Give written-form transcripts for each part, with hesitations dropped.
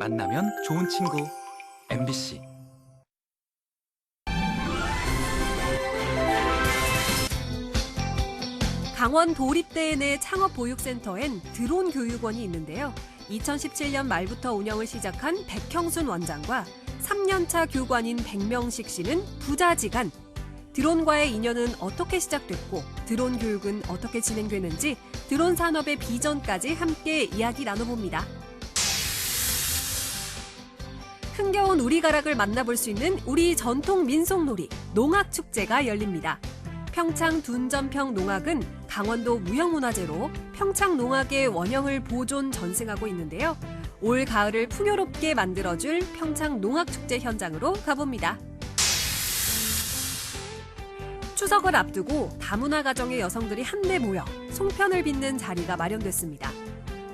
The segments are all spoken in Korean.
만나면 좋은 친구 MBC. 강원 도립대에 내 창업보육센터엔 드론 교육원이 있는데요. 2017년 말부터 운영을 시작한 백형순 원장과 3년차 교관인 백명식 씨는 부자지간. 드론과의 인연은 어떻게 시작됐고 드론 교육은 어떻게 진행되는지 드론 산업의 비전까지 함께 이야기 나눠봅니다. 흥겨운 우리가락을 만나볼 수 있는 우리 전통 민속놀이 농악축제가 열립니다. 평창 둔전평 농악은 강원도 무형문화재로 평창 농악의 원형을 보존 전승하고 있는데요. 올 가을을 풍요롭게 만들어줄 평창 농악축제 현장으로 가봅니다. 추석을 앞두고 다문화 가정의 여성들이 한데 모여 송편을 빚는 자리가 마련됐습니다.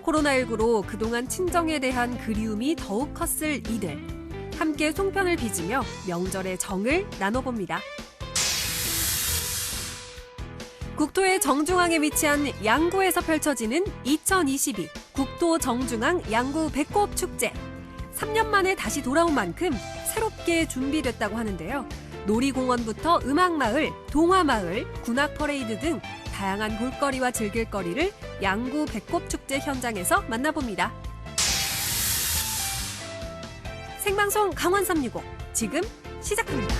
코로나19로 그동안 친정에 대한 그리움이 더욱 컸을 이들. 함께 송편을 빚으며 명절의 정을 나눠봅니다. 국토의 정중앙에 위치한 양구에서 펼쳐지는 2022 국토 정중앙 양구 배꼽 축제. 3년 만에 다시 돌아온 만큼 새롭게 준비됐다고 하는데요. 놀이공원부터 음악마을, 동화마을, 군악 퍼레이드 등 다양한 볼거리와 즐길거리를 양구 배꼽 축제 현장에서 만나봅니다. 생방송 강원 365 지금 시작합니다.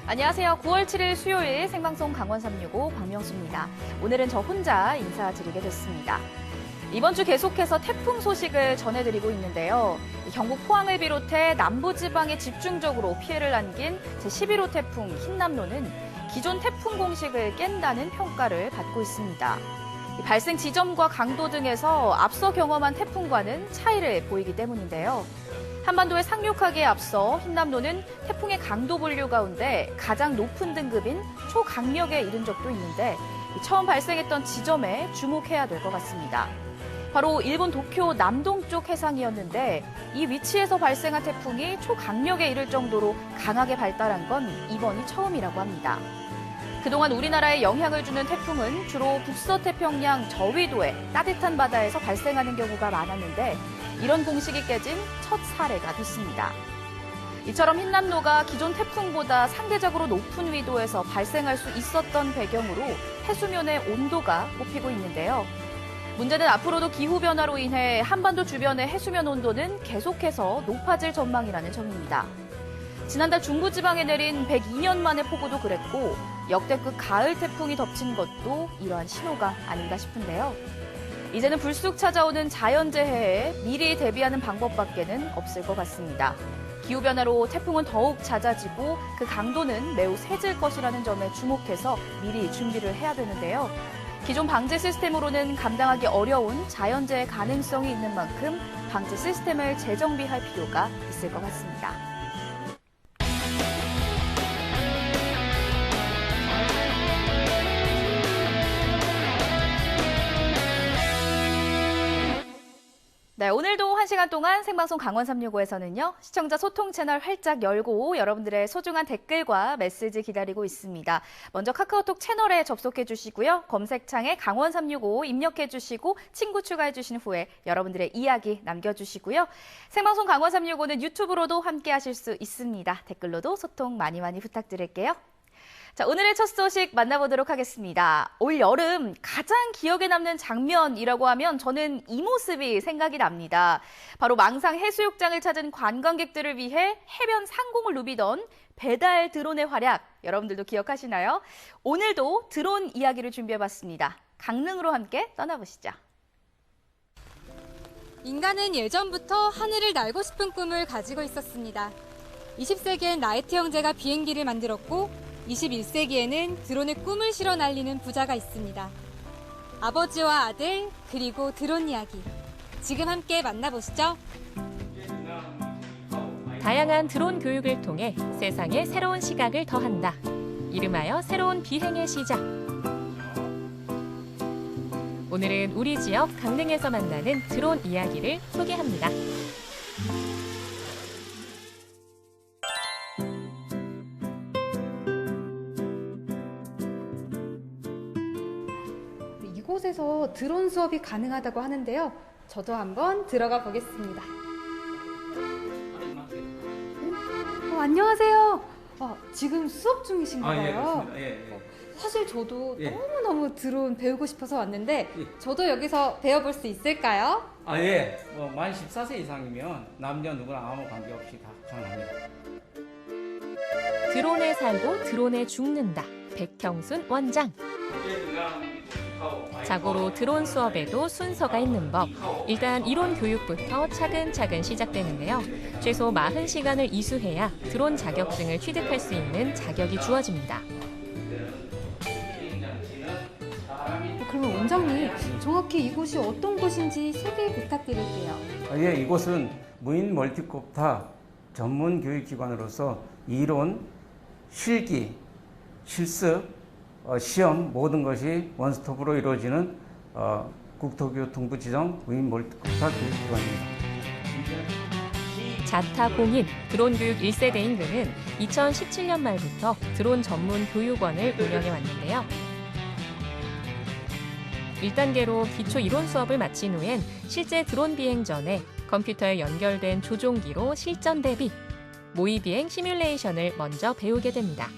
안녕하세요. 9월 7일 수요일 생방송 강원 365 박명수입니다. 오늘은 저 혼자 인사드리게 됐습니다. 이번 주 계속해서 태풍 소식을 전해드리고 있는데요. 경북 포항을 비롯해 남부지방에 집중적으로 피해를 안긴 제11호 태풍 흰남노는 기존 태풍 공식을 깬다는 평가를 받고 있습니다. 발생 지점과 강도 등에서 앞서 경험한 태풍과는 차이를 보이기 때문인데요. 한반도에 상륙하기에 앞서 흰남노는 태풍의 강도 분류 가운데 가장 높은 등급인 초강력에 이른 적도 있는데 처음 발생했던 지점에 주목해야 될 것 같습니다. 바로 일본 도쿄 남동쪽 해상이었는데 이 위치에서 발생한 태풍이 초강력에 이를 정도로 강하게 발달한 건 이번이 처음이라고 합니다. 그동안 우리나라에 영향을 주는 태풍은 주로 북서태평양 저위도의 따뜻한 바다에서 발생하는 경우가 많았는데 이런 공식이 깨진 첫 사례가 됐습니다. 이처럼 흰남노가 기존 태풍보다 상대적으로 높은 위도에서 발생할 수 있었던 배경으로 해수면의 온도가 꼽히고 있는데요. 문제는 앞으로도 기후변화로 인해 한반도 주변의 해수면 온도는 계속해서 높아질 전망이라는 점입니다. 지난달 중부지방에 내린 102년 만의 폭우도 그랬고 역대급 가을 태풍이 덮친 것도 이러한 신호가 아닌가 싶은데요. 이제는 불쑥 찾아오는 자연재해에 미리 대비하는 방법밖에는 없을 것 같습니다. 기후변화로 태풍은 더욱 잦아지고 그 강도는 매우 세질 것이라는 점에 주목해서 미리 준비를 해야 되는데요. 기존 방제 시스템으로는 감당하기 어려운 자연재해 가능성이 있는 만큼 방제 시스템을 재정비할 필요가 있을 것 같습니다. 네, 오늘도 1시간 동안 생방송 강원 365에서는요. 시청자 소통 채널 활짝 열고 여러분들의 소중한 댓글과 메시지 기다리고 있습니다. 먼저 카카오톡 채널에 접속해 주시고요. 검색창에 강원 365 입력해 주시고 친구 추가해 주신 후에 여러분들의 이야기 남겨주시고요. 생방송 강원 365는 유튜브로도 함께 하실 수 있습니다. 댓글로도 소통 많이 부탁드릴게요. 자, 오늘의 첫 소식 만나보도록 하겠습니다. 올 여름 가장 기억에 남는 장면이라고 하면 저는 이 모습이 생각이 납니다. 바로 망상 해수욕장을 찾은 관광객들을 위해 해변 상공을 누비던 배달 드론의 활약, 여러분들도 기억하시나요? 오늘도 드론 이야기를 준비해봤습니다. 강릉으로 함께 떠나보시죠. 인간은 예전부터 하늘을 날고 싶은 꿈을 가지고 있었습니다. 20세기엔 라이트 형제가 비행기를 만들었고 21세기에는 드론의 꿈을 실어 날리는 부자가 있습니다. 아버지와 아들, 그리고 드론 이야기. 지금 함께 만나보시죠. 다양한 드론 교육을 통해 세상에 새로운 시각을 더한다. 이름하여 새로운 비행의 시작. 오늘은 우리 지역 강릉에서 만나는 드론 이야기를 소개합니다. 이곳에서 드론 수업이 가능하다고 하는데요. 저도 한번 들어가 보겠습니다. 안녕하세요. 지금 수업 중이신가 봐요. 사실 저도 너무너무 드론 배우고 싶어서 왔는데 저도 여기서 배워볼 수 있을까요? 만 14세 이상이면 남녀 누구나 아무 관계없이 다 가능합니다. 드론에 살고 드론에 죽는다. 백형순 원장. 자고로 드론 수업에도 순서가 있는 법. 일단 이론 교육부터 차근차근 시작되는데요. 최소 40시간을 이수해야 드론 자격증을 취득할 수 있는 자격이 주어집니다. 그러면 원장님, 정확히 이곳이 어떤 곳인지 소개 부탁드릴게요. 이곳은 무인 멀티콥터 전문 교육기관으로서 이론, 실기, 실습, 시험 모든 것이 원스톱으로 이루어지는 국토교통부 지정 무인 멀티콥터 교육기관입니다. 자타공인 드론 교육 1세대인 그는 2017년 말부터 드론 전문 교육원을 운영해 왔는데요. 1단계로 기초 이론 수업을 마친 후엔 실제 드론 비행 전에 컴퓨터에 연결된 조종기로 실전 대비, 모의 비행 시뮬레이션을 먼저 배우게 됩니다.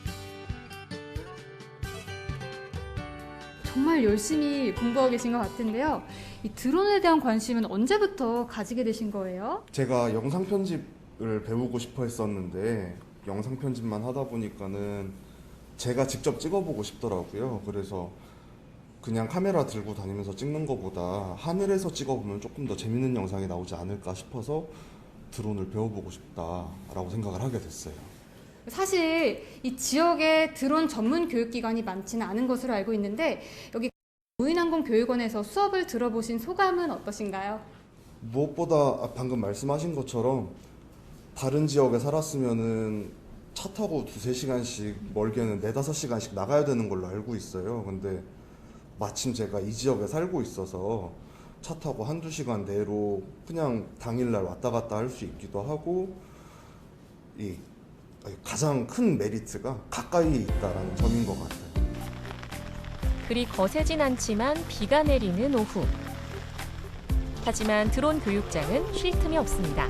정말 열심히 공부하고 계신 것 같은데요. 이 드론에 대한 관심은 언제부터 가지게 되신 거예요? 제가 영상 편집을 배우고 싶어 했었는데 영상 편집만 하다 보니까는 제가 직접 찍어보고 싶더라고요. 그래서 그냥 카메라 들고 다니면서 찍는 것보다 하늘에서 찍어보면 조금 더 재밌는 영상이 나오지 않을까 싶어서 드론을 배워보고 싶다라고 생각을 하게 됐어요. 사실 이 지역에 드론 전문 교육기관이 많지는 않은 것으로 알고 있는데 여기 무인항공교육원에서 수업을 들어보신 소감은 어떠신가요? 무엇보다 방금 말씀하신 것처럼 다른 지역에 살았으면은 차 타고 2-3시간씩 멀게는 4-5시간씩 나가야 되는 걸로 알고 있어요. 근데 마침 제가 이 지역에 살고 있어서 차 타고 1-2시간 내로 그냥 당일날 왔다 갔다 할 수 있기도 하고 이 가장 큰 메리트가 가까이에 있다는 점인 것 같아요. 그리 거세진 않지만 비가 내리는 오후. 하지만 드론 교육장은 쉴 틈이 없습니다.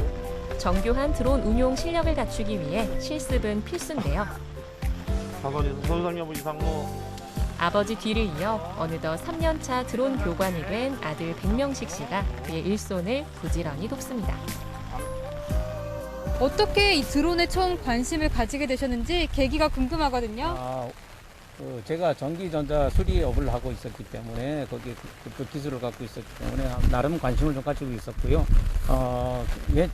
정교한 드론 운용 실력을 갖추기 위해 실습은 필수인데요. 서울상여부 이상무. 아버지 뒤를 이어 어느덧 3년차 드론 교관이 된 아들 백명식 씨가 그의 일손을 부지런히 돕습니다. 어떻게 이 드론에 처음 관심을 가지게 되셨는지 계기가 궁금하거든요. 제가 전기전자 수리업을 하고 있었기 때문에 거기에 그 기술을 갖고 있었기 때문에 나름 관심을 좀 가지고 있었고요.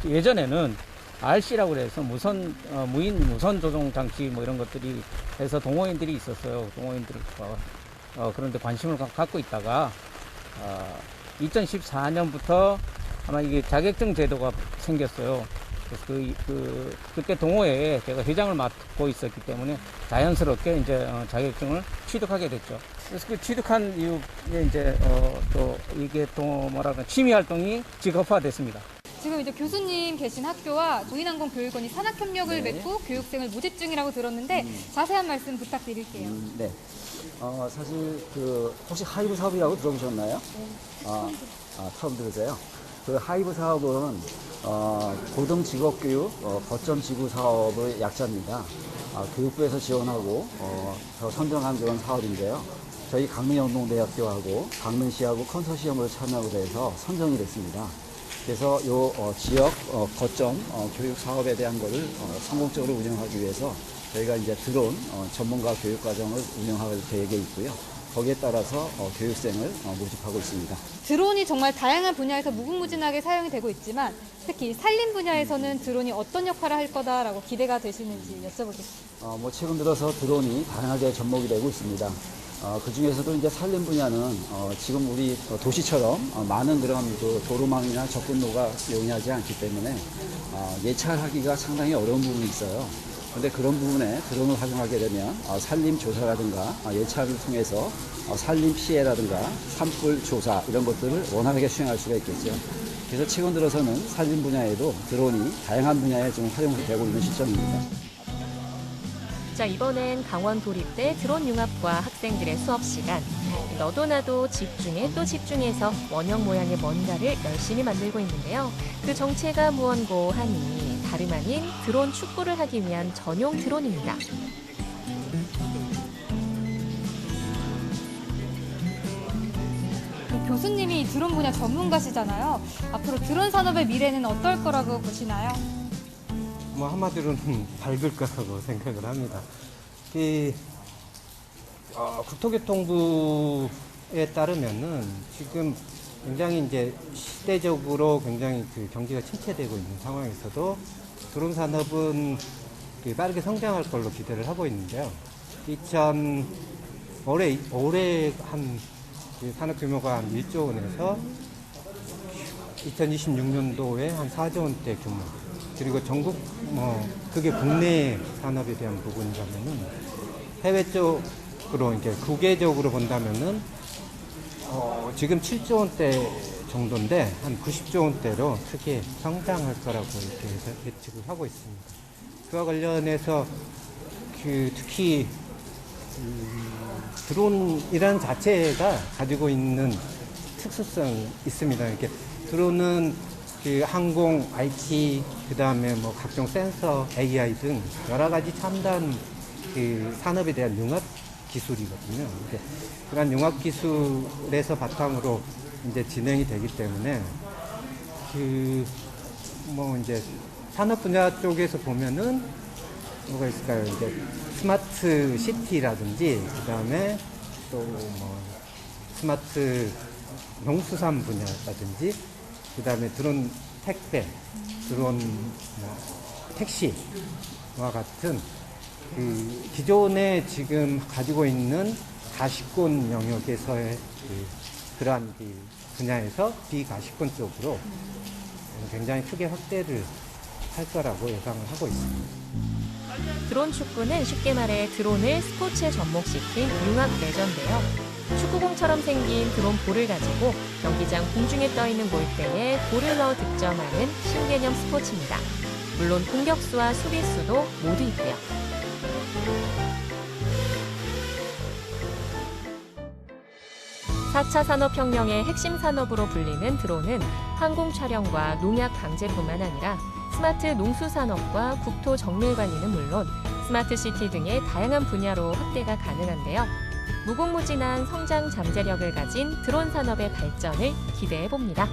예전에는 RC라고 해서 무인 무선 조종 장치 뭐 이런 것들이 해서 동호인들이 있었어요. 동호인들 그런데 관심을 갖고 있다가 2014년부터 아마 이게 자격증 제도가 생겼어요. 그래서 그때 동호회에 제가 회장을 맡고 있었기 때문에 자연스럽게 이제 자격증을 취득하게 됐죠. 그래서 그 취득한 이후에 이제 또 이게 또 뭐랄까 취미 활동이 직업화됐습니다. 지금 이제 교수님 계신 학교와 무인항공교육원이 산학협력을 맺고 교육생을 모집 중이라고 들었는데 자세한 말씀 부탁드릴게요. 네. 사실 혹시 하이브 사업이라고 들어보셨나요? 처음 들으세요? 그 하이브 사업은 고등 직업교육 거점 지구 사업의 약자입니다. 교육부에서 지원하고 선정한 그런 사업인데요. 저희 강릉영동대학교하고 강릉시하고 컨소시엄으로 참여를 해서 선정이 됐습니다. 그래서 지역 거점 교육 사업에 대한 거를 성공적으로 운영하기 위해서 저희가 이제 드론 전문가 교육 과정을 운영할 계획에 있고요. 거기에 따라서 교육생을 모집하고 있습니다. 드론이 정말 다양한 분야에서 무궁무진하게 사용이 되고 있지만 특히 산림 분야에서는 드론이 어떤 역할을 할 거다라고 기대가 되시는지 여쭤보겠습니다. 최근 들어서 드론이 다양하게 접목이 되고 있습니다. 그 중에서도 이제 산림 분야는 지금 우리 도시처럼 많은 그런 도로망이나 접근로가 용이하지 않기 때문에 예찰하기가 상당히 어려운 부분이 있어요. 그런데 그런 부분에 드론을 활용하게 되면 산림 조사라든가 예찰을 통해서 산림 피해라든가 산불 조사 이런 것들을 원활하게 수행할 수가 있겠죠. 그래서 최근 들어서는 산림 분야에도 드론이 다양한 분야에 좀 활용이 되고 있는 시점입니다. 자, 이번엔 강원 도립대 드론 융합과 학생들의 수업 시간. 너도 나도 집중에 또 집중해서 원형 모양의 뭔가를 열심히 만들고 있는데요. 그 정체가 무언고 하니 다름 아닌 드론 축구를 하기 위한 전용 드론입니다. 교수님이 드론 분야 전문가시잖아요. 앞으로 드론 산업의 미래는 어떨 거라고 보시나요? 뭐 한마디로는 밝을 거라고 생각을 합니다. 국토교통부에 따르면은 지금 굉장히 이제 시대적으로 굉장히 그 경기가 침체되고 있는 상황에서도 드론 산업은 빠르게 성장할 걸로 기대를 하고 있는데요. 올해 한 산업 규모가 한 1조 원에서 2026년도에 한 4조 원대 규모. 그리고 전국 그게 국내 산업에 대한 부분이라면은 해외 쪽으로 이제 국외적으로 본다면은 지금 7조 원대 정도인데 한 90조 원대로 크게 성장할 거라고 이렇게 예측을 하고 있습니다. 그와 관련해서 특히 드론이라는 자체가 가지고 있는 특수성이 있습니다. 이렇게 드론은 항공, IT, 그 다음에 뭐 각종 센서, AI 등 여러 가지 첨단 산업에 대한 융합 기술이거든요. 그런 융합 기술에서 바탕으로 이제 진행이 되기 때문에 이제 산업 분야 쪽에서 보면은 뭐가 있을까요? 이제 스마트 시티라든지 그다음에 또 뭐 스마트 농수산 분야라든지 그다음에 드론 택배, 드론 택시와 같은 기존에 지금 가지고 있는 가시권 영역에서의 그러한 분야에서 비가시권 쪽으로 굉장히 크게 확대를 할 거라고 예상을 하고 있습니다. 드론 축구는 쉽게 말해 드론을 스포츠에 접목시킨 융합 레저인데요. 축구공처럼 생긴 드론 볼을 가지고 경기장 공중에 떠있는 골대에 볼을 넣어 득점하는 신개념 스포츠입니다. 물론 공격수와 수비수도 모두 있고요. (4차) 산업혁명의 핵심 산업으로 불리는 드론은 항공 촬영과 농약 방제뿐만 아니라 스마트 농수산업과 국토 정밀 관리는 물론 스마트 시티 등의 다양한 분야로 확대가 가능한데요. 무궁무진한 성장 잠재력을 가진 드론 산업의 발전을 기대해 봅니다.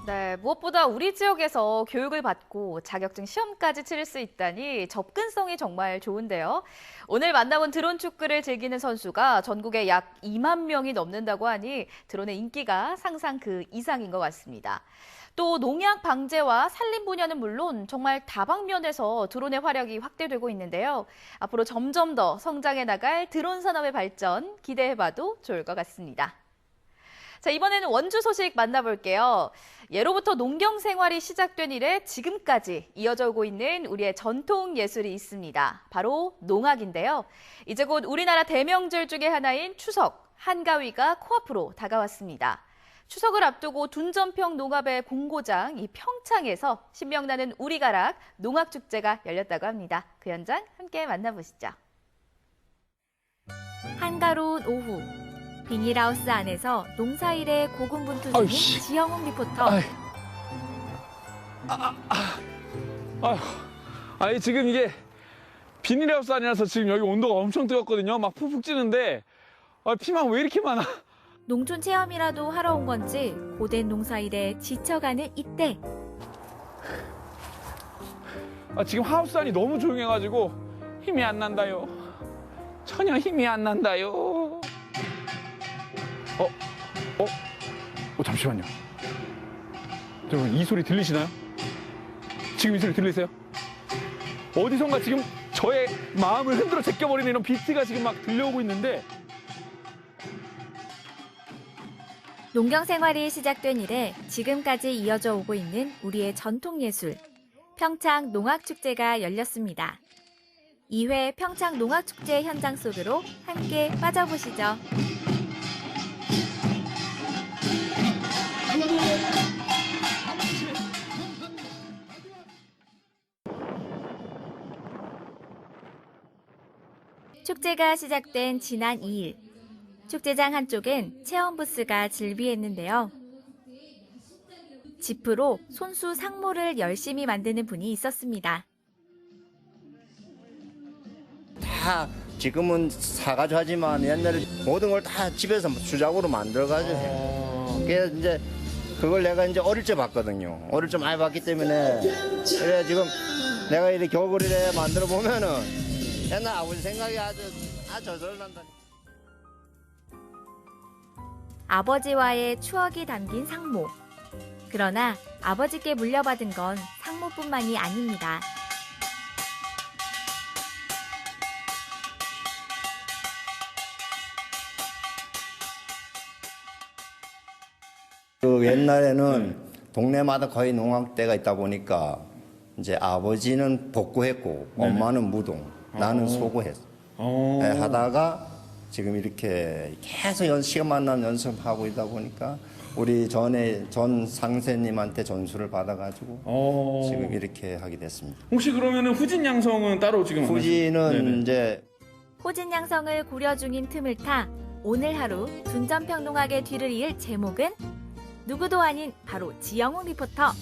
네, 무엇보다 우리 지역에서 교육을 받고 자격증 시험까지 치를 수 있다니 접근성이 정말 좋은데요. 오늘 만나본 드론 축구를 즐기는 선수가 전국에 약 2만 명이 넘는다고 하니 드론의 인기가 상상 그 이상인 것 같습니다. 또 농약 방제와 산림 분야는 물론 정말 다방면에서 드론의 활약이 확대되고 있는데요. 앞으로 점점 더 성장해 나갈 드론 산업의 발전 기대해봐도 좋을 것 같습니다. 자, 이번에는 원주 소식 만나볼게요. 예로부터 농경 생활이 시작된 이래 지금까지 이어져 오고 있는 우리의 전통 예술이 있습니다. 바로 농악인데요. 이제 곧 우리나라 대명절 중에 하나인 추석, 한가위가 코앞으로 다가왔습니다. 추석을 앞두고 둔전평 농업의 공고장 이 평창에서 신명나는 우리가락 농악축제가 열렸다고 합니다. 그 현장 함께 만나보시죠. 한가로운 오후. 비닐하우스 안에서 농사일에 고군분투 중인 지영웅 리포터. 아니 지금 이게 비닐하우스 아니라서 지금 여기 온도가 엄청 뜨겁거든요. 막 푹푹 찌는데 피만 왜 이렇게 많아? 농촌 체험이라도 하러 온 건지 고된 농사일에 지쳐가는 이때. 지금 하우스 안이 너무 조용해가지고 힘이 안 난다요. 전혀 힘이 안 난다요. 잠시만요. 여러분 이 소리 들리시나요? 지금 이 소리 들리세요? 어디선가 지금 저의 마음을 흔들어 제껴버리는 이런 비트가 지금 막 들려오고 있는데 농경 생활이 시작된 이래 지금까지 이어져 오고 있는 우리의 전통 예술, 평창 농악축제가 열렸습니다. 2회 평창 농악축제 현장 속으로 함께 빠져보시죠. 축제가 시작된 지난 2일, 축제장 한쪽엔 체험 부스가 즐비했는데요. 지프로 손수 상모를 열심히 만드는 분이 있었습니다. 다 지금은 사가지고 하지만 옛날에 모든 걸 다 집에서 수작으로 만들어가지고 해. 그래서 이제 그걸 내가 이제 어릴 때 봤거든요. 어릴 때 많이 봤기 때문에 그래 지금 내가 이렇게 겨울에 만들어 보면은 옛날 아버지 생각이 아주 저절로 난다. 아버지와의 추억이 담긴 상모. 그러나 아버지께 물려받은 건 상모뿐만이 아닙니다. 그 옛날에는 동네마다 거의 농악대가 있다 보니까 이제 아버지는 복구했고 엄마는 무동, 나는 소구했어. 네, 하다가 지금 이렇게 계속 시간만 나면 연습하고 있다 보니까 우리 전 상세님한테 전수를 받아가지고 지금 이렇게 하게 됐습니다. 혹시 그러면은 후진 양성은 따로 지금 후진은 이제 호진 양성을 고려 중인 틈을 타 오늘 하루 둔전평 농악의 뒤를 이을 제목은 누구도 아닌 바로 지영웅 리포터.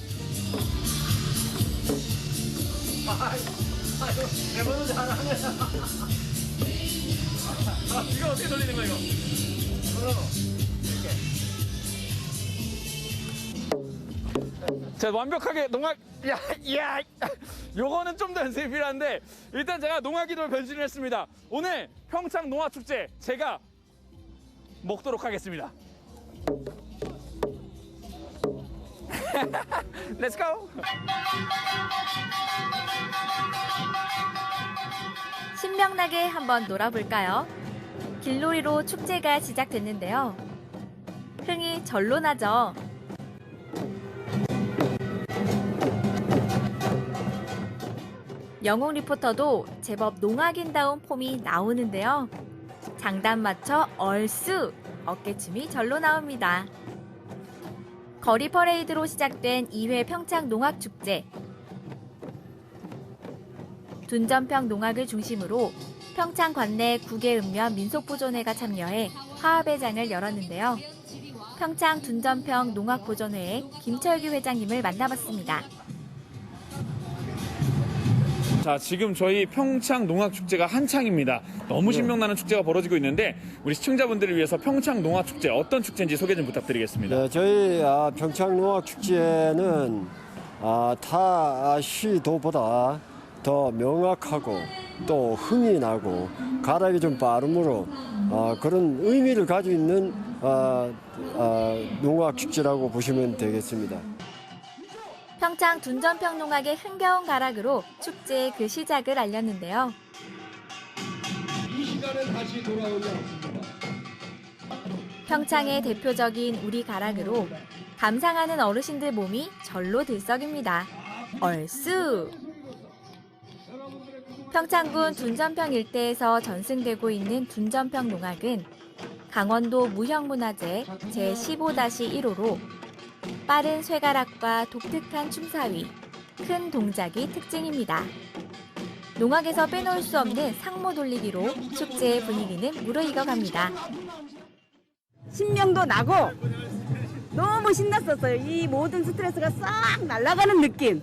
이거 어떻게 돌리는 거야 이거? 자, 완벽하게 농악, 야, 요거는 좀 더 연습이 필요한데, 일단 제가 농악이로 변신을 했습니다. 오늘 평창 농악축제 제가 먹도록 하겠습니다. Let's go! 신명나게 한번 놀아볼까요? 길놀이로 축제가 시작됐는데요. 흥이 절로 나죠. 영웅 리포터도 제법 농악인다운 폼이 나오는데요. 장단 맞춰 얼쑤 어깨춤이 절로 나옵니다. 거리 퍼레이드로 시작된 2회 평창 농악축제. 둔전평 농악을 중심으로 평창 관내 9개 읍면 민속보존회가 참여해 화합의 장을 열었는데요. 평창 둔전평 농악보존회의 김철규 회장님을 만나봤습니다. 자, 지금 저희 평창 농악축제가 한창입니다. 너무 신명나는 축제가 벌어지고 있는데 우리 시청자분들을 위해서 평창 농악축제 어떤 축제인지 소개 좀 부탁드리겠습니다. 네, 저희 평창 농악축제는 타 시도보다 더 명확하고 또 흥이 나고 가락이 좀 빠름으로 그런 의미를 가지고 있는 농악축제라고 보시면 되겠습니다. 평창 둔전평 농악의 흥겨운 가락으로 축제의 그 시작을 알렸는데요. 이 시간은 다시 돌아오지 않습니다. 평창의 대표적인 우리 가락으로 감상하는 어르신들 몸이 절로 들썩입니다. 얼쑤! 평창군 둔전평 일대에서 전승되고 있는 둔전평 농악은 강원도 무형문화재 제15-1호로 빠른 쇠가락과 독특한 춤사위, 큰 동작이 특징입니다. 농악에서 빼놓을 수 없는 상모 돌리기로 축제의 분위기는 무르익어갑니다. 신명도 나고 너무 신났었어요. 이 모든 스트레스가 싹 날아가는 느낌.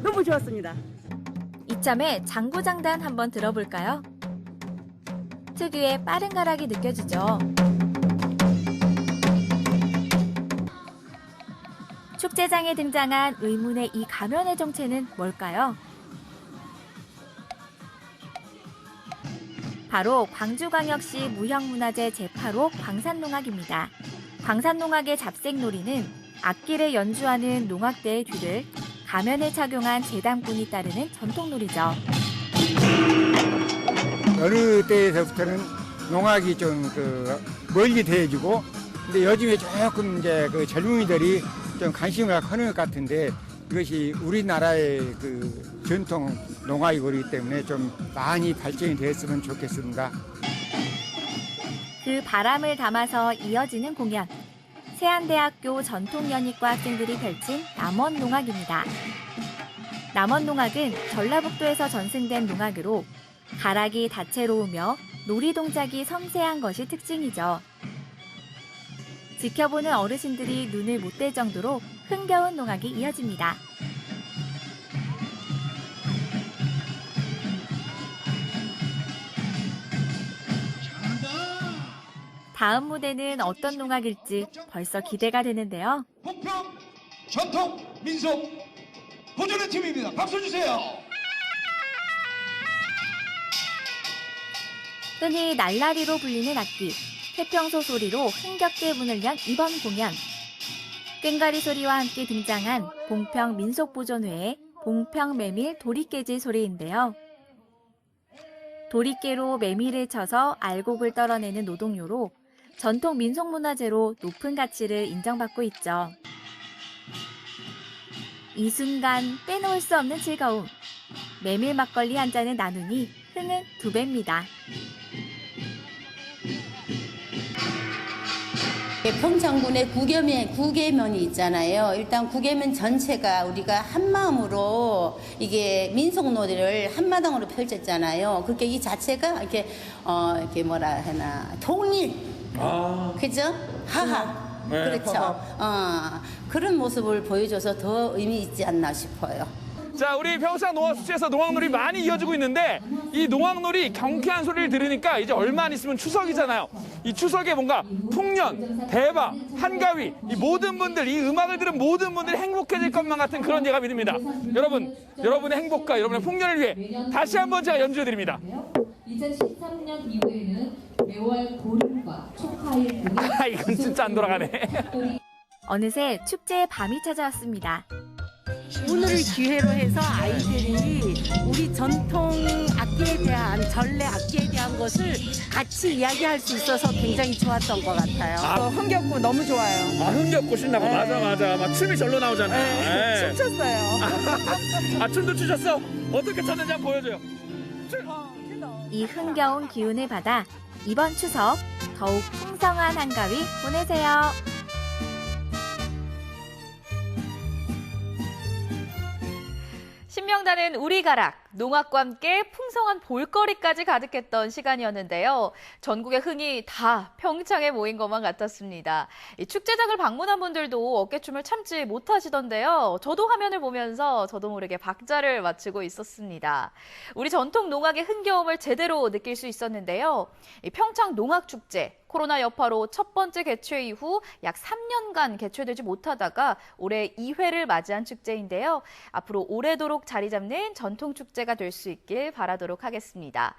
너무 좋았습니다. 이참에 장구장단 한번 들어볼까요? 특유의 빠른 가락이 느껴지죠. 축제장에 등장한 의문의 이 가면의 정체는 뭘까요? 바로 광주광역시 무형문화재 제8호 광산농악입니다. 광산농악의 잡생놀이는 악기를 연주하는 농악대의 뒤를 가면에 착용한 재단꾼이 따르는 전통놀이죠. 어느 때에서부터는 농악이 좀 멀리 대해지고, 근데 요즘에 조금 이제 그 젊은이들이 좀 관심을 하는 것 같은데, 이것이 우리나라의 그 전통 농악이기 때문에 좀 많이 발전이 됐으면 좋겠습니다. 그 바람을 담아서 이어지는 공연. 세안대학교 전통연희과 학생들이 펼친 남원농악입니다. 남원농악은 전라북도에서 전승된 농악으로 가락이 다채로우며 놀이 동작이 섬세한 것이 특징이죠. 지켜보는 어르신들이 눈을 못 뗄 정도로 흥겨운 농악이 이어집니다. 다음 무대는 어떤 농악일지 벌써 기대가 되는데요. 북평 전통 민속 보존의 팀입니다. 박수 주세요. 흔히 날라리로 불리는 악기, 태평소 소리로 흥겹게 문을 연 이번 공연. 꽹과리 소리와 함께 등장한 봉평 민속보존회의 봉평 메밀 도리깨질 소리인데요. 도리깨로 메밀을 쳐서 알곡을 떨어내는 노동요로 전통 민속문화재로 높은 가치를 인정받고 있죠. 이 순간 빼놓을 수 없는 즐거움. 메밀 막걸리 한 잔을 나누니 흥은 2배입니다. 평창군의 구계면이 있잖아요. 일단 구계면 전체가 우리가 한 마음으로 이게 민속놀이를 한마당으로 펼쳤잖아요. 그렇게 이 자체가 이렇게 이렇게 뭐라 하나 통일, 그죠? 하하, 네, 그렇죠. 그런 모습을 보여줘서 더 의미 있지 않나 싶어요. 자, 우리 평창 농악축제에서 농악놀이 많이 이어지고 있는데 이 농악놀이 경쾌한 소리를 들으니까 이제 얼마 안 있으면 추석이잖아요. 이 추석에 뭔가 풍년, 대박, 한가위 이 모든 분들, 이 음악을 들은 모든 분들이 행복해질 것만 같은 그런 예감이 듭니다. 여러분의 행복과 여러분의 풍년을 위해 다시 한번 제가 연주해드립니다. 2013년 이후에는 매월 보름과 초파일 이건 진짜 안 돌아가네. 어느새 축제의 밤이 찾아왔습니다. 오늘을 기회로 해서 아이들이 우리 전통 악기에 대한 전래 악기에 대한 것을 같이 이야기할 수 있어서 굉장히 좋았던 것 같아요. 흥겹고 너무 좋아요. 흥겹고 신나고 맞아. 막 춤이 절로 나오잖아요. 춤췄어요. 춤도 추셨어? 어떻게 췄는지 한번 보여줘요. 이 흥겨운 기운을 받아 이번 추석 더욱 풍성한 한가위 보내세요. 신명단은 우리 가락, 농악과 함께 풍성한 볼거리까지 가득했던 시간이었는데요. 전국의 흥이 다 평창에 모인 것만 같았습니다. 이 축제장을 방문한 분들도 어깨춤을 참지 못하시던데요. 저도 화면을 보면서 저도 모르게 박자를 맞추고 있었습니다. 우리 전통 농악의 흥겨움을 제대로 느낄 수 있었는데요. 이 평창 농악축제, 코로나 여파로 첫 번째 개최 이후 약 3년간 개최되지 못하다가 올해 2회를 맞이한 축제인데요. 앞으로 오래도록 자리 잡는 전통 축제가 될 수 있길 바라도록 하겠습니다.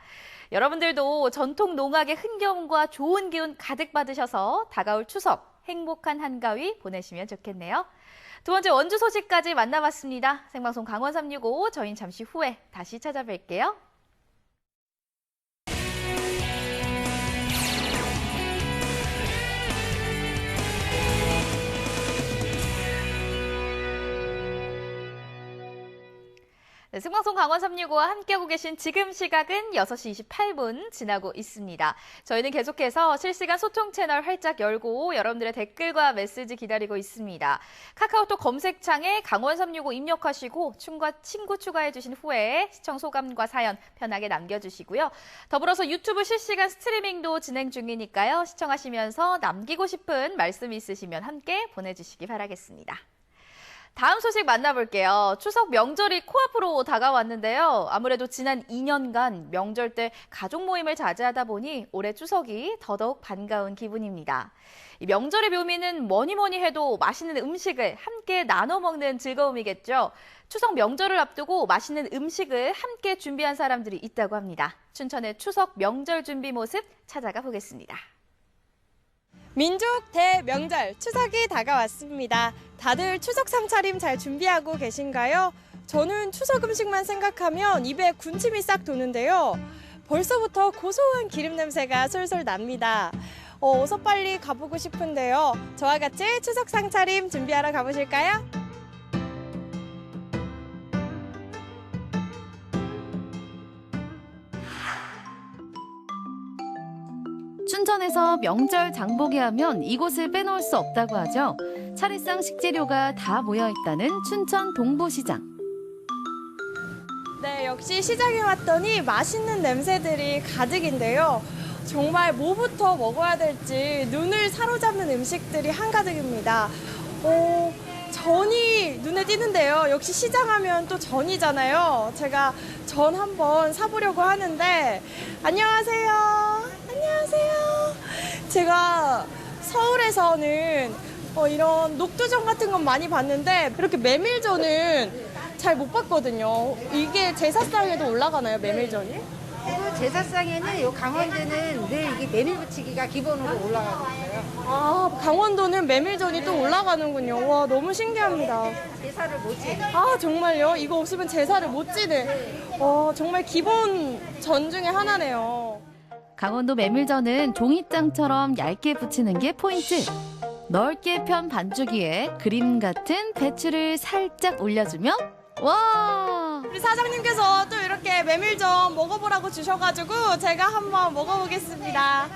여러분들도 전통 농악의 흥겨움과 좋은 기운 가득 받으셔서 다가올 추석 행복한 한가위 보내시면 좋겠네요. 두 번째 원주 소식까지 만나봤습니다. 생방송 강원 365, 저희는 잠시 후에 다시 찾아뵐게요. 네, 생방송 강원 365와 함께하고 계신 지금 시각은 6시 28분 지나고 있습니다. 저희는 계속해서 실시간 소통 채널 활짝 열고 여러분들의 댓글과 메시지 기다리고 있습니다. 카카오톡 검색창에 강원 365 입력하시고 친구 추가해주신 후에 시청 소감과 사연 편하게 남겨주시고요. 더불어서 유튜브 실시간 스트리밍도 진행 중이니까요. 시청하시면서 남기고 싶은 말씀 있으시면 함께 보내주시기 바라겠습니다. 다음 소식 만나볼게요. 추석 명절이 코앞으로 다가왔는데요. 아무래도 지난 2년간 명절 때 가족 모임을 자제하다 보니 올해 추석이 더더욱 반가운 기분입니다. 이 명절의 묘미는 뭐니 해도 맛있는 음식을 함께 나눠 먹는 즐거움이겠죠. 추석 명절을 앞두고 맛있는 음식을 함께 준비한 사람들이 있다고 합니다. 춘천의 추석 명절 준비 모습 찾아가 보겠습니다. 민족 대명절 추석이 다가왔습니다. 다들 추석 상차림 잘 준비하고 계신가요? 저는 추석 음식만 생각하면 입에 군침이 싹 도는데요. 벌써부터 고소한 기름 냄새가 솔솔 납니다. 어서 빨리 가보고 싶은데요. 저와 같이 추석 상차림 준비하러 가보실까요? 춘천에서 명절 장보기 하면 이곳을 빼놓을 수 없다고 하죠. 차례상 식재료가 다 모여 있다는 춘천 동부시장. 네, 역시 시장에 왔더니 맛있는 냄새들이 가득인데요. 정말 뭐부터 먹어야 될지 눈을 사로잡는 음식들이 한가득입니다. 전이 눈에 띄는데요. 역시 시장하면 또 전이잖아요. 제가 전 한번 사보려고 하는데, 안녕하세요. 안녕하세요. 제가 서울에서는 이런 녹두전 같은 건 많이 봤는데 이렇게 메밀전은 잘 못 봤거든요. 이게 제사상에도 올라가나요, 메밀전이? 제사상에는 요 강원도는 늘 이게 메밀 부치기가 기본으로 올라가고 있어요. 아, 강원도는 메밀전이 또 올라가는군요. 와, 너무 신기합니다. 제사를 못 지내. 아, 정말요? 이거 없으면 제사를 못 지내. 정말 기본 전 중에 하나네요. 강원도 메밀전은 종이장처럼 얇게 부치는 게 포인트. 넓게 편 반죽위에 그림 같은 배추를 살짝 올려주면 와! 우리 사장님께서 또 이렇게 메밀전 먹어보라고 주셔가지고 제가 한번 먹어보겠습니다.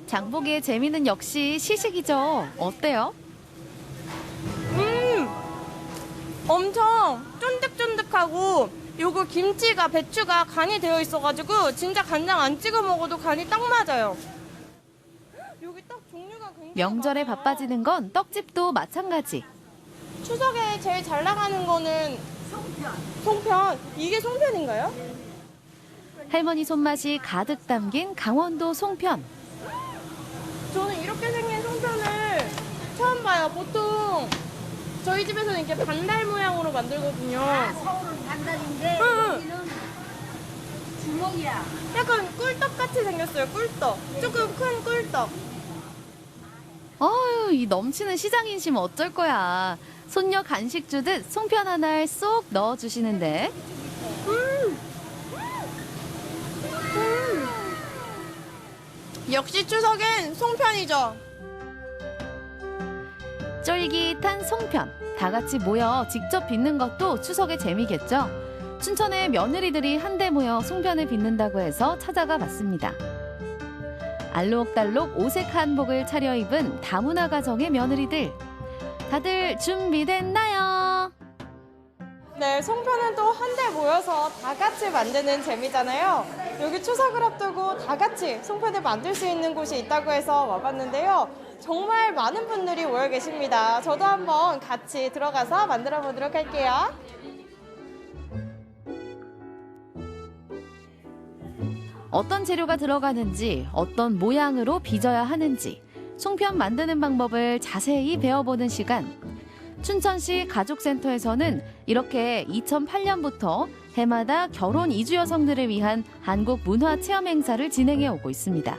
장보기의 재미는 역시 시식이죠. 어때요? 엄청 쫀득쫀득하고 요거 김치가 배추가 간이 되어 있어가지고 진짜 간장 안 찍어 먹어도 간이 딱 맞아요. 여기 딱 종류가 굉장히 명절에 바빠지는 건 떡집도 마찬가지. 추석에 제일 잘 나가는 거는 송편. 이게 송편인가요? 할머니 손맛이 가득 담긴 강원도 송편. 저는 이렇게 생긴 송편을 처음 봐요. 보통 저희 집에서는 이렇게 반달 모양으로 만들거든요. 서울은 반달인데 여기는 주먹이야. 약간 꿀떡 같이 생겼어요. 꿀떡. 조금 큰 꿀떡. 어휴, 이 넘치는 시장 인심 어쩔 거야. 손녀 간식 주듯 송편 하나를 쏙 넣어주시는데. 역시 추석엔 송편이죠. 쫄깃한 송편. 다 같이 모여 직접 빚는 것도 추석의 재미겠죠. 춘천의 며느리들이 한데 모여 송편을 빚는다고 해서 찾아가 봤습니다. 알록달록 오색 한복을 차려입은 다문화 가정의 며느리들. 다들 준비됐나요? 네, 송편은 또 한데 모여서 다 같이 만드는 재미잖아요. 여기 추석을 앞두고 다 같이 송편을 만들 수 있는 곳이 있다고 해서 와봤는데요. 정말 많은 분들이 모여 계십니다. 저도 한번 같이 들어가서 만들어 보도록 할게요. 어떤 재료가 들어가는지, 어떤 모양으로 빚어야 하는지, 송편 만드는 방법을 자세히 배워보는 시간. 춘천시 가족센터에서는 이렇게 2008년부터 해마다 결혼 이주 여성들을 위한 한국 문화 체험 행사를 진행해 오고 있습니다.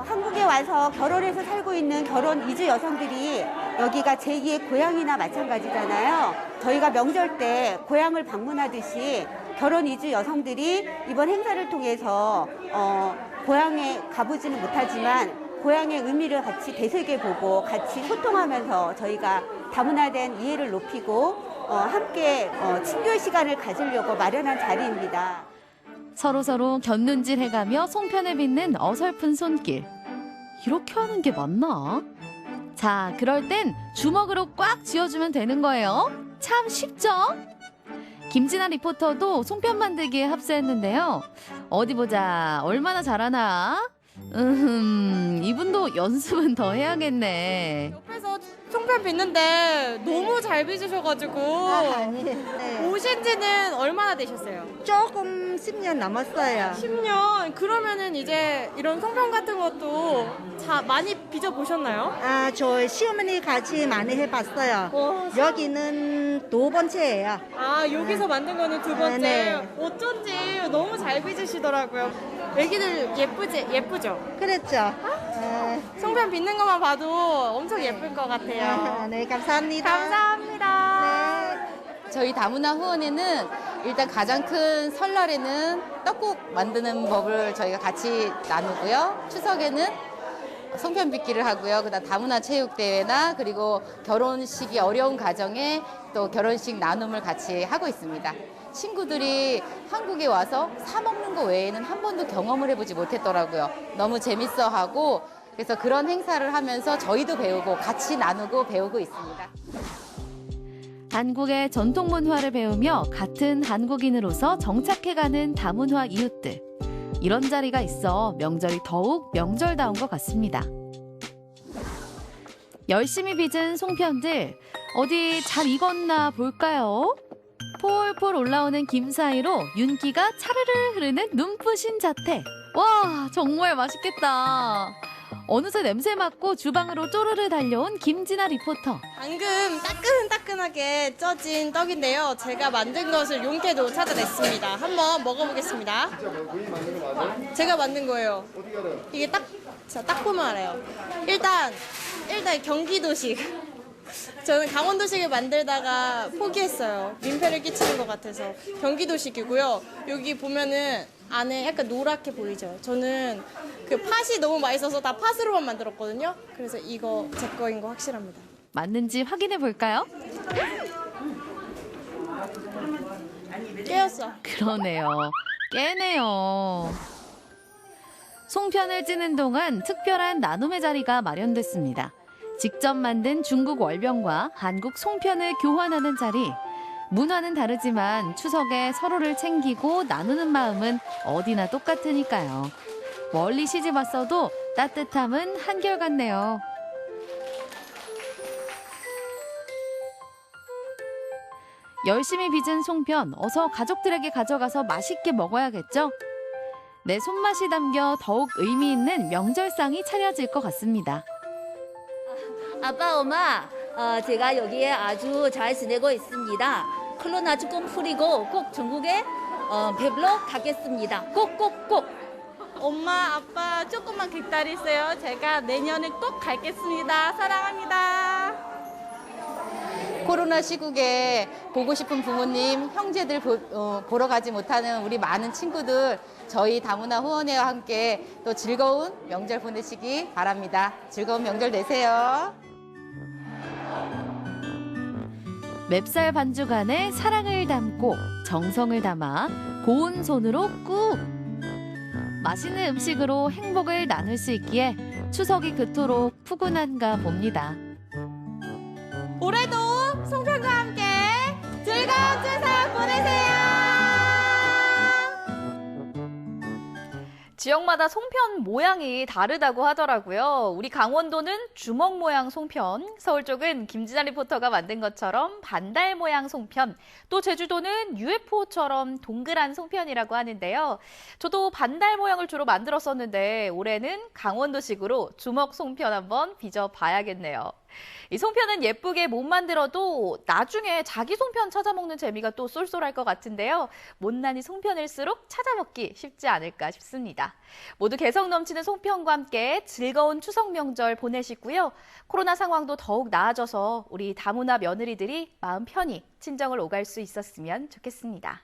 한국에 와서 결혼해서 살고 있는 결혼 이주 여성들이 여기가 제2의 고향이나 마찬가지잖아요. 저희가 명절 때 고향을 방문하듯이 결혼 이주 여성들이 이번 행사를 통해서 고향에 가보지는 못하지만 고향의 의미를 같이 되새겨보고 같이 소통하면서 저희가 다문화된 이해를 높이고 함께 친교의 시간을 가지려고 마련한 자리입니다. 서로서로 곁눈질 해가며 송편을 빚는 어설픈 손길. 이렇게 하는 게 맞나? 자, 그럴 땐 주먹으로 꽉 쥐어주면 되는 거예요. 참 쉽죠? 김진아 리포터도 송편 만들기에 합세했는데요. 어디 보자. 얼마나 잘하나? 이분도 연습은 더 해야겠네. 옆에서 송편 빚는데 너무 잘 빚으셔가지고 오신 지는 얼마나 되셨어요? 조금 10년 넘었어요. 10년? 그러면은 이제 이런 송편 같은 것도 많이 빚어보셨나요? 아, 저 시어머니 같이 많이 해봤어요. 여기는 두 번째예요. 아, 여기서 만든 거는 두 번째. 네. 어쩐지 너무 잘 빚으시더라고요. 애기들 예쁘죠? 그랬죠. 송편 빚는 것만 봐도 엄청 예쁠 것 같아요. 네, 감사합니다. 감사합니다. 저희 다문화 후원회는 일단 가장 큰 설날에는 떡국 만드는 법을 저희가 같이 나누고요. 추석에는 송편 빚기를 하고요. 그다음 다문화 체육대회나 그리고 결혼식이 어려운 가정에 또 결혼식 나눔을 같이 하고 있습니다. 친구들이 한국에 와서 사 먹는 거 외에는 한 번도 경험을 해보지 못했더라고요. 너무 재밌어하고 그래서 그런 행사를 하면서 저희도 배우고 같이 나누고 배우고 있습니다. 한국의 전통 문화를 배우며 같은 한국인으로서 정착해가는 다문화 이웃들. 이런 자리가 있어 명절이 더욱 명절다운 것 같습니다. 열심히 빚은 송편들, 어디 잘 익었나 볼까요? 폴폴 올라오는 김 사이로 윤기가 차르르 흐르는 눈부신 자태. 와, 정말 맛있겠다. 어느새 냄새 맡고 주방으로 쪼르르 달려온 김진아 리포터. 방금 따끈따끈하게 쪄진 떡인데요. 제가 만든 것을 용케도 찾아냈습니다. 한번 먹어보겠습니다. 제가 만든 거예요. 이게 딱 보면 알아요. 일단 경기도식. 저는 강원도식을 만들다가 포기했어요. 민폐를 끼치는 것 같아서. 경기도식이고요. 여기 보면은 안에 약간 노랗게 보이죠? 저는 그 팥이 너무 맛있어서 다 팥으로만 만들었거든요. 그래서 이거 제 거인 거 확실합니다. 맞는지 확인해 볼까요? 깨었어. 그러네요. 깨네요. 송편을 찌는 동안 특별한 나눔의 자리가 마련됐습니다. 직접 만든 중국 월병과 한국 송편을 교환하는 자리. 문화는 다르지만 추석에 서로를 챙기고 나누는 마음은 어디나 똑같으니까요. 멀리 시집 왔어도 따뜻함은 한결같네요. 열심히 빚은 송편, 어서 가족들에게 가져가서 맛있게 먹어야겠죠? 내 손맛이 담겨 더욱 의미 있는 명절상이 차려질 것 같습니다. 아빠, 엄마, 제가 여기에 아주 잘 지내고 있습니다. 코로나 조금 풀리고 꼭 전국에 뵙러 가겠습니다. 꼭. 엄마, 아빠 조금만 기다리세요. 제가 내년에 꼭 가겠습니다. 사랑합니다. 코로나 시국에 보고 싶은 부모님, 형제들 보러 가지 못하는 우리 많은 친구들, 저희 다문화 후원회와 함께 또 즐거운 명절 보내시기 바랍니다. 즐거운 명절 되세요. 맵쌀 반죽 안에 사랑을 담고 정성을 담아 고운 손으로 꾹! 맛있는 음식으로 행복을 나눌 수 있기에 추석이 그토록 푸근한가 봅니다. 올해도 송편과 함께 즐거운 추석 보내세요. 지역마다 송편 모양이 다르다고 하더라고요. 우리 강원도는 주먹 모양 송편, 서울 쪽은 김진아 리포터가 만든 것처럼 반달 모양 송편, 또 제주도는 UFO처럼 동그란 송편이라고 하는데요. 저도 반달 모양을 주로 만들었었는데 올해는 강원도식으로 주먹 송편 한번 빚어봐야겠네요. 이 송편은 예쁘게 못 만들어도 나중에 자기 송편 찾아 먹는 재미가 또 쏠쏠할 것 같은데요. 못난이 송편일수록 찾아 먹기 쉽지 않을까 싶습니다. 모두 개성 넘치는 송편과 함께 즐거운 추석 명절 보내시고요. 코로나 상황도 더욱 나아져서 우리 다문화 며느리들이 마음 편히 친정을 오갈 수 있었으면 좋겠습니다.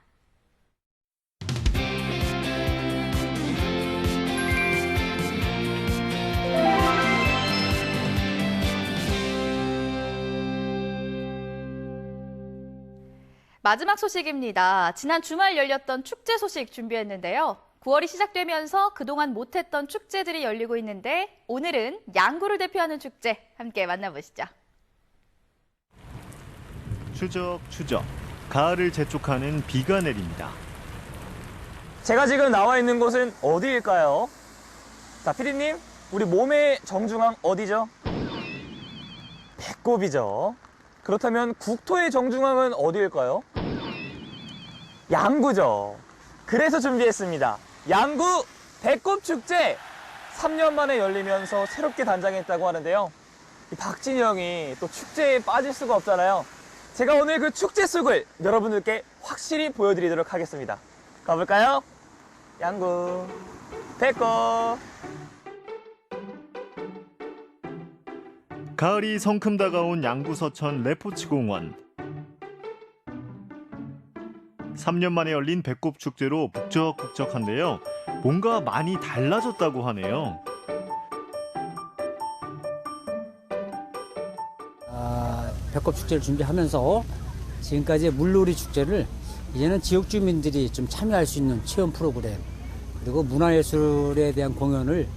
마지막 소식입니다. 지난 주말 열렸던 축제 소식 준비했는데요. 9월이 시작되면서 그동안 못했던 축제들이 열리고 있는데 오늘은 양구를 대표하는 축제 함께 만나보시죠. 추적, 가을을 재촉하는 비가 내립니다. 제가 지금 나와 있는 곳은 어디일까요? 자, 피디님, 우리 몸의 정중앙 어디죠? 배꼽이죠. 그렇다면 국토의 정중앙은 어디일까요? 양구죠. 그래서 준비했습니다. 양구 배꼽축제! 3년 만에 열리면서 새롭게 단장했다고 하는데요. 이 박진영이 또 축제에 빠질 수가 없잖아요. 제가 오늘 그 축제 속을 여러분들께 확실히 보여드리도록 하겠습니다. 가볼까요? 양구 배꼽. 가을이 성큼 다가온 양구 서천 레포츠공원. 3년 만에 열린 배꼽축제로 북적북적한데요. 뭔가 많이 달라졌다고 하네요. 배꼽축제를 준비하면서 지금까지 물놀이 축제를 이제는 지역 주민들이 좀 참여할 수 있는 체험 프로그램 그리고 문화예술에 대한 공연을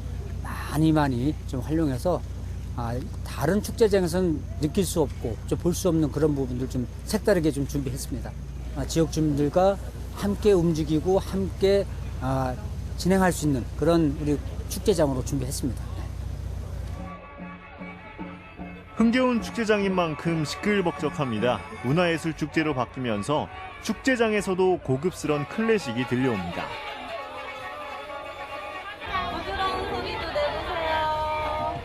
많이 좀 활용해서 다른 축제장에서는 느낄 수 없고 좀 볼 수 없는 그런 부분들 좀 색다르게 좀 준비했습니다. 지역 주민들과 함께 움직이고 함께 진행할 수 있는 그런 우리 축제장으로 준비했습니다. 흥겨운 축제장인 만큼 시끌벅적합니다. 문화예술 축제로 바뀌면서 축제장에서도 고급스런 클래식이 들려옵니다. 부드러운 소리도 내보세요.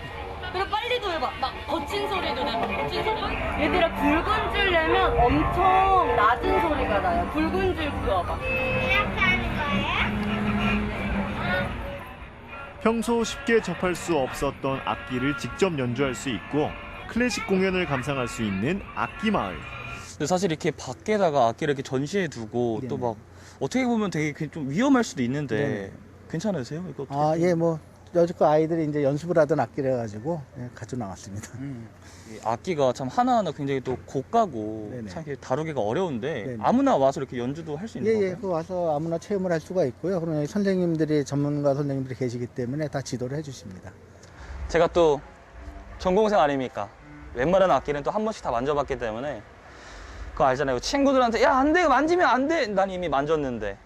그리고 빨리도 해봐. 막 거친 소리도 내봐. 거친 소리. 얘들아 굵은 줄 내면 엄청 낮은 소리가 나요. 굵은 줄 그어봐. 이렇게 하는 거예요? 평소 쉽게 접할 수 없었던 악기를 직접 연주할 수 있고 클래식 공연을 감상할 수 있는 악기마을. 근데 사실 이렇게 밖에다가 악기를 이렇게 전시해 두고 또 막 어떻게 보면 되게 좀 위험할 수도 있는데 괜찮으세요? 이거 예, 뭐 여지껏 아이들이 이제 연습을 하던 악기를 해가지고 가져 나왔습니다. 이 악기가 참 하나하나 굉장히 또 고가고 참 이렇게 다루기가 어려운데 아무나 와서 이렇게 연주도 할 수 있는 건가요? 그 와서 아무나 체험을 할 수가 있고요. 그러면 여기 선생님들이 전문가 선생님들이 계시기 때문에 다 지도를 해주십니다. 제가 또 전공생 아닙니까? 웬만한 악기는 또 한 번씩 다 만져봤기 때문에 그거 알잖아요. 친구들한테 야, 안 돼, 만지면 안 돼. 난 이미 만졌는데.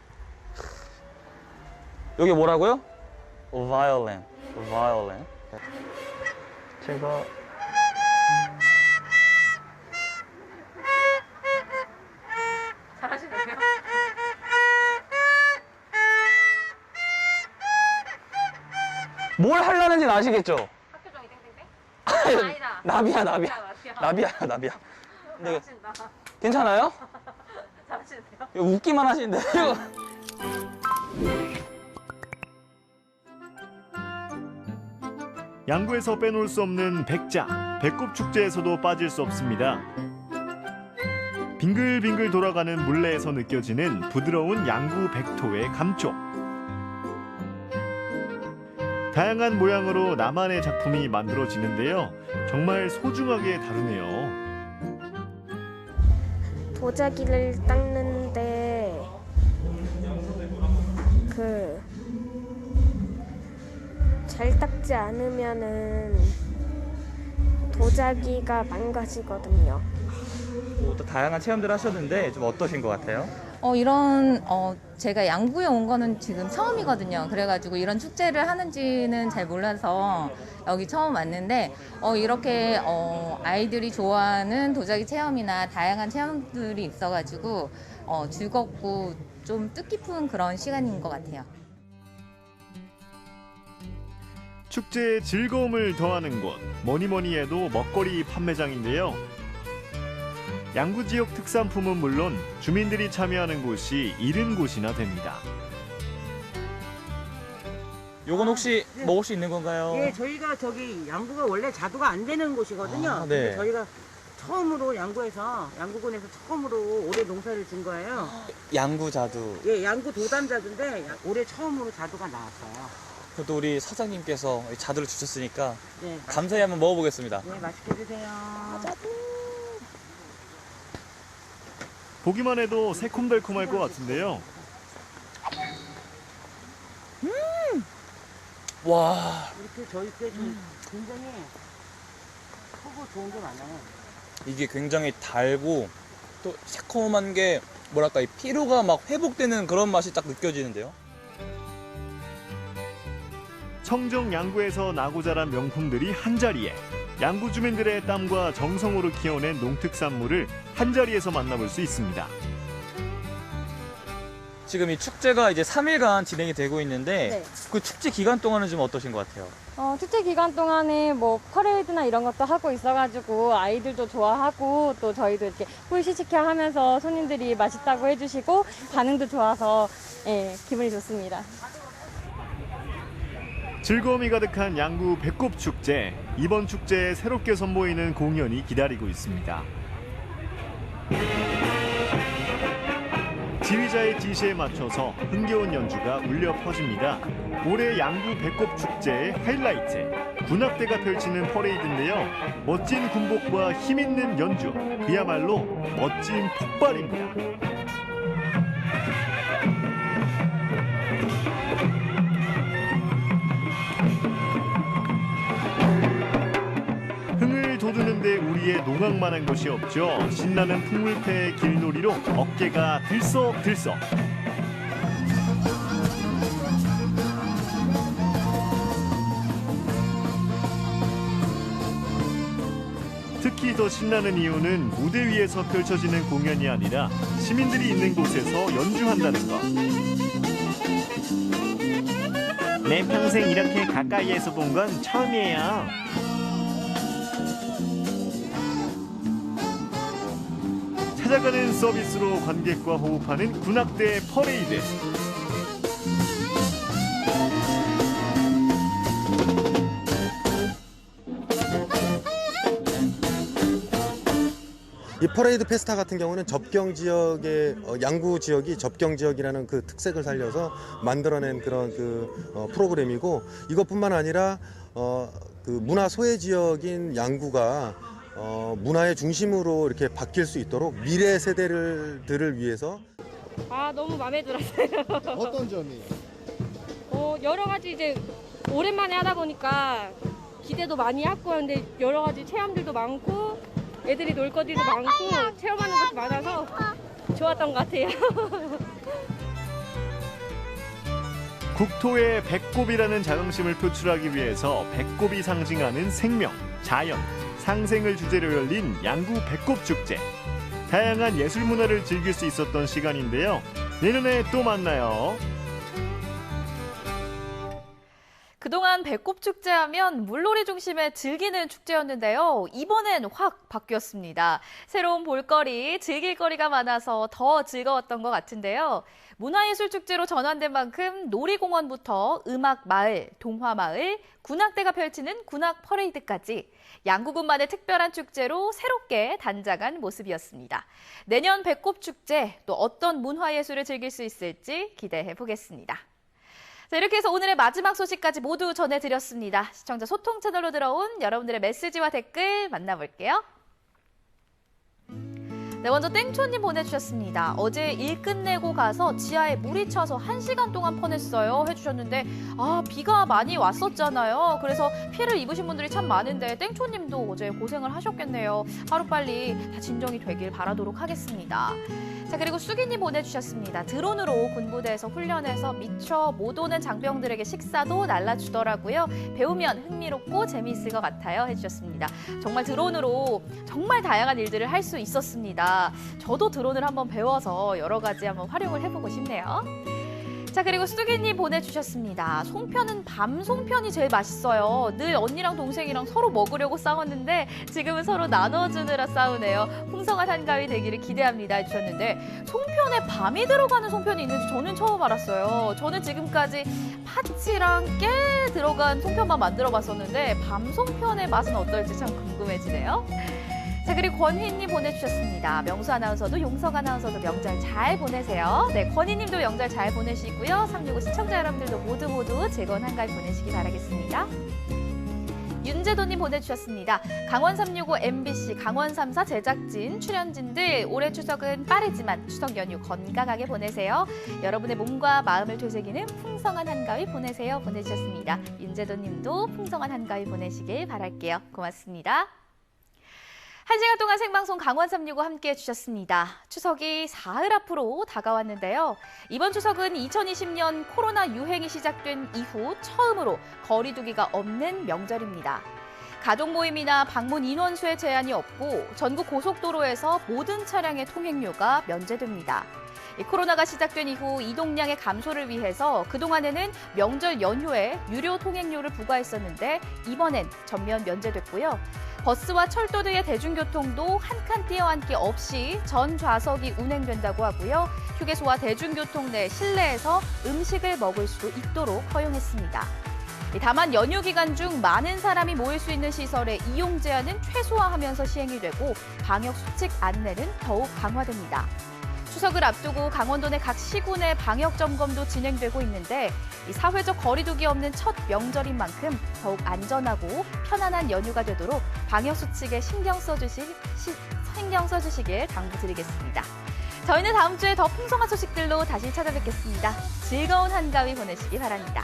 여기 뭐라고요? Violin. Violin. 제가 잘하시네요. 뭘 하려는지는 아시겠죠? 학교종이 땡땡땡? 아니다. 나비야. 근데 괜찮아요? 잘하시는데요? 이거 웃기만 하시는데요? 양구에서 빼놓을 수 없는 백자, 배꼽축제에서도 빠질 수 없습니다. 빙글빙글 돌아가는 물레에서 느껴지는 부드러운 양구 백토의 감촉. 다양한 모양으로 나만의 작품이 만들어지는데요. 정말 소중하게 다루네요. 도자기를 닦는데 잘 닦지 않으면은 도자기가 망가지거든요. 또 다양한 체험들 하셨는데 좀 어떠신 것 같아요? 제가 양구에 온 거는 지금 처음이거든요. 그래가지고 이런 축제를 하는지는 잘 몰라서 여기 처음 왔는데 이렇게 아이들이 좋아하는 도자기 체험이나 다양한 체험들이 있어가지고 즐겁고 좀 뜻깊은 그런 시간인 것 같아요. 축제의 즐거움을 더하는 곳, 뭐니뭐니 해도 먹거리 판매장인데요. 양구 지역 특산품은 물론 주민들이 참여하는 곳이 70곳이나 됩니다. 요건 혹시 먹을 수 있는 건가요? 예, 저희가 양구가 원래 자두가 안 되는 곳이거든요. 근데 저희가 처음으로 양구군에서 처음으로 올해 농사를 진 거예요. 양구 자두. 예, 양구 도담 자두인데 올해 처음으로 자두가 나왔어요. 그래도 우리 사장님께서 자두를 주셨으니까 네, 감사히 한번 먹어보겠습니다. 네, 맛있게 드세요. 보기만 해도 새콤달콤할 것 같은데요. 와. 이렇게 저희 때 굉장히 크고 좋은 게 많아요. 이게 굉장히 달고 또 새콤한 게 뭐랄까 이 피로가 막 회복되는 그런 맛이 딱 느껴지는데요. 청정 양구에서 나고 자란 명품들이 한자리에. 양구 주민들의 땀과 정성으로 키워낸 농특산물을 한자리에서 만나볼 수 있습니다. 지금 이 축제가 이제 3일간 진행이 되고 있는데 그 축제 기간 동안은 좀 어떠신 것 같아요? 축제 기간 동안에 뭐 퍼레이드나 이런 것도 하고 있어가지고 아이들도 좋아하고 또 저희도 이렇게 꿀시식회 하면서 손님들이 맛있다고 해주시고 반응도 좋아서 기분이 좋습니다. 즐거움이 가득한 양구 배꼽축제. 이번 축제에 새롭게 선보이는 공연이 기다리고 있습니다. 지휘자의 지시에 맞춰서 흥겨운 연주가 울려 퍼집니다. 올해 양구 배꼽축제의 하이라이트, 군악대가 펼치는 퍼레이드인데요. 멋진 군복과 힘있는 연주, 그야말로 멋진 폭발입니다. 농악만한 것이 없죠. 신나는 풍물패의 길놀이로 어깨가 들썩들썩. 특히 더 신나는 이유는 무대 위에서 펼쳐지는 공연이 아니라 시민들이 있는 곳에서 연주한다는 것. 내 평생 이렇게 가까이에서 본 건 처음이에요. 찾아가는 서비스로 관객과 호흡하는 군악대 퍼레이드. 이 퍼레이드 페스타 같은 경우는 접경 지역의 양구 지역이 접경 지역이라는 그 특색을 살려서 만들어낸 그런 프로그램이고, 이것뿐만 아니라 그 문화 소외 지역인 양구가 문화의 중심으로 이렇게 바뀔 수 있도록 미래 세대들을 위해서. 너무 마음에 들었어요. 어떤 점이요? 여러 가지 이제 오랜만에 하다 보니까 기대도 많이 하고 근데 여러 가지 체험들도 많고 애들이 놀 거리도 많고 체험하는 것도 많아서 좋았던 것 같아요. 국토의 배꼽이라는 자긍심을 표출하기 위해서 배꼽이 상징하는 생명, 자연, 상생을 주제로 열린 양구 배꼽축제. 다양한 예술 문화를 즐길 수 있었던 시간인데요. 내년에 또 만나요. 그동안 배꼽축제 하면 물놀이 중심의 즐기는 축제였는데요. 이번엔 확 바뀌었습니다. 새로운 볼거리, 즐길거리가 많아서 더 즐거웠던 것 같은데요. 문화예술축제로 전환된 만큼 놀이공원부터 음악마을, 동화마을, 군악대가 펼치는 군악 퍼레이드까지 양구군만의 특별한 축제로 새롭게 단장한 모습이었습니다. 내년 배꼽축제 또 어떤 문화예술을 즐길 수 있을지 기대해 보겠습니다. 자, 이렇게 해서 오늘의 마지막 소식까지 모두 전해드렸습니다. 시청자 소통 채널로 들어온 여러분들의 메시지와 댓글 만나볼게요. 네, 먼저 땡초님 보내주셨습니다. 어제 일 끝내고 가서 지하에 물이 차서 1시간 동안 퍼냈어요 해주셨는데 비가 많이 왔었잖아요. 그래서 피해를 입으신 분들이 참 많은데 땡초님도 어제 고생을 하셨겠네요. 하루빨리 다 진정이 되길 바라도록 하겠습니다. 자, 그리고 수기님 보내주셨습니다. 드론으로 군부대에서 훈련해서 미처 못 오는 장병들에게 식사도 날라주더라고요. 배우면 흥미롭고 재미있을 것 같아요 해주셨습니다. 정말 드론으로 정말 다양한 일들을 할 수 있었습니다. 저도 드론을 한번 배워서 여러 가지 한번 활용을 해보고 싶네요. 자, 그리고 수기님 보내주셨습니다. 송편은 밤 송편이 제일 맛있어요. 늘 언니랑 동생이랑 서로 먹으려고 싸웠는데 지금은 서로 나눠주느라 싸우네요. 풍성한 한가위 되기를 기대합니다 해주셨는데 송편에 밤이 들어가는 송편이 있는지 저는 처음 알았어요. 저는 지금까지 파치랑 깨 들어간 송편만 만들어봤었는데 밤 송편의 맛은 어떨지 참 궁금해지네요. 자, 그리고 권희님 보내주셨습니다. 명수 아나운서도 용석 아나운서도 명절 잘 보내세요. 네, 권희님도 명절 잘 보내시고요. 365 시청자 여러분들도 모두 즐거운 한가위 보내시기 바라겠습니다. 윤재도님 보내주셨습니다. 강원 365 MBC, 강원 3사 제작진, 출연진들 올해 추석은 빠르지만 추석 연휴 건강하게 보내세요. 여러분의 몸과 마음을 되새기는 풍성한 한가위 보내세요 보내주셨습니다. 윤재도님도 풍성한 한가위 보내시길 바랄게요. 고맙습니다. 1시간 동안 생방송 강원 365 함께해 주셨습니다. 추석이 사흘 앞으로 다가왔는데요. 이번 추석은 2020년 코로나 유행이 시작된 이후 처음으로 거리 두기가 없는 명절입니다. 가족 모임이나 방문 인원수에 제한이 없고 전국 고속도로에서 모든 차량의 통행료가 면제됩니다. 코로나가 시작된 이후 이동량의 감소를 위해서 그동안에는 명절 연휴에 유료 통행료를 부과했었는데 이번엔 전면 면제됐고요. 버스와 철도 등의 대중교통도 한 칸 띄어앉기 없이 전 좌석이 운행된다고 하고요. 휴게소와 대중교통 내 실내에서 음식을 먹을 수 있도록 허용했습니다. 다만 연휴 기간 중 많은 사람이 모일 수 있는 시설의 이용 제한은 최소화하면서 시행이 되고 방역 수칙 안내는 더욱 강화됩니다. 추석을 앞두고 강원도 내 각 시군의 방역 점검도 진행되고 있는데 사회적 거리두기 없는 첫 명절인 만큼 더욱 안전하고 편안한 연휴가 되도록 방역 수칙에 신경 써주시길 당부드리겠습니다. 저희는 다음 주에 더 풍성한 소식들로 다시 찾아뵙겠습니다. 즐거운 한가위 보내시기 바랍니다.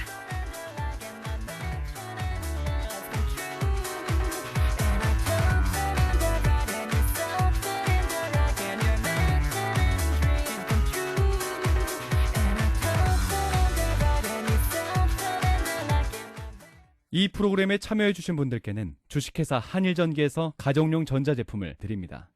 이 프로그램에 참여해주신 분들께는 주식회사 한일전기에서 가정용 전자제품을 드립니다.